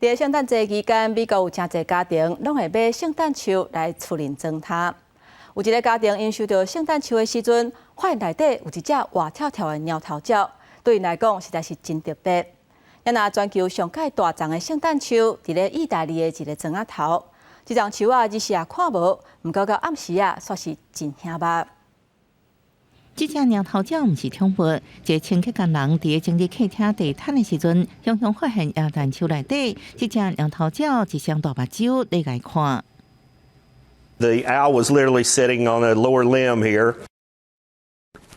在圣诞节期间，美国有真侪家庭拢会买圣诞树来厝内装它。有一个家庭因收到圣诞树的时阵，发现内底有一只活跳跳的猫头鸟，对因来讲实在是真特别。也拿全球上界大丛的圣诞树，伫咧意大利的一个庄仔头，这丛树啊，日时也看无，毋过到暗时啊，煞是真显目。 这只猫头鸟毋是宠物，一个清洁工人伫整理客厅地毯的时阵，常常发现椰蛋树内底，这只猫头鸟一双大目睭在来看。The owl was literally sitting on a lower limb here,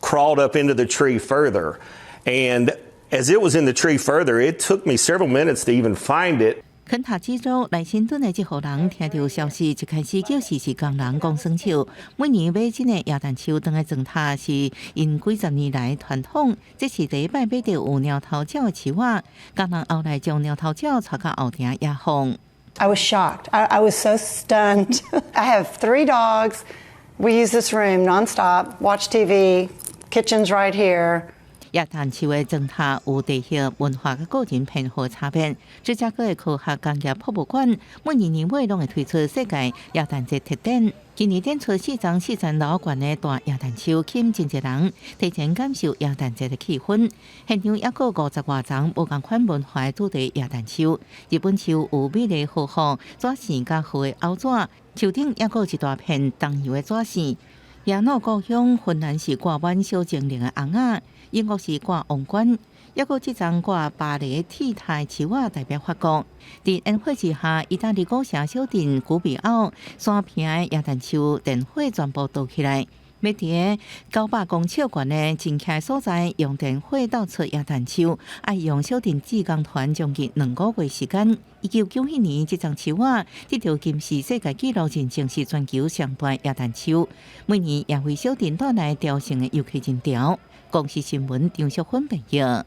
crawled up into the tree further, and as it was in the tree further, it took me several minutes to even find it. 肯塔基州来新顿的这户人听到消息，就开始叫时事工人讲生树。每年买这个椰蛋树当来装塔，是因几十年来传统。这是第一摆买到有猫头鸟的树啊，工人后来将猫头鸟带到后庭野放。I was shocked. I was so stunned. I have 3 dogs. We use this room nonstop. Watch TV. Kitchen's right here. 椰蛋树的装塔有地形、文化和个人偏好差别。芝加哥的科学工业博物馆每年年尾拢会推出世界椰蛋节特展。今年展出4丛40老悬的大椰蛋树，吸引真侪人提前感受椰蛋节的气氛。现场也有50多丛无同款文化的主题椰蛋树。日本树有美丽荷叶、纸线加厚的凹纸，树顶也有一大片东洋的纸线。耶鲁故乡芬兰是挂满小精灵的红仔。 英国是挂王冠，也有这张挂巴黎铁台树啊，代表法国。在烟火之下，意大利古城小镇古比奥山坪的椰蛋树电火全部倒起来。要伫900公尺悬的真徛所在用电火倒出椰蛋树，爱用小镇志工团将近2个月时间。1991年，这张树啊，得到吉尼斯世界纪录认证是全球上大椰蛋树。每年也为小镇带来雕成的游客人潮。公视新闻张淑芬报道。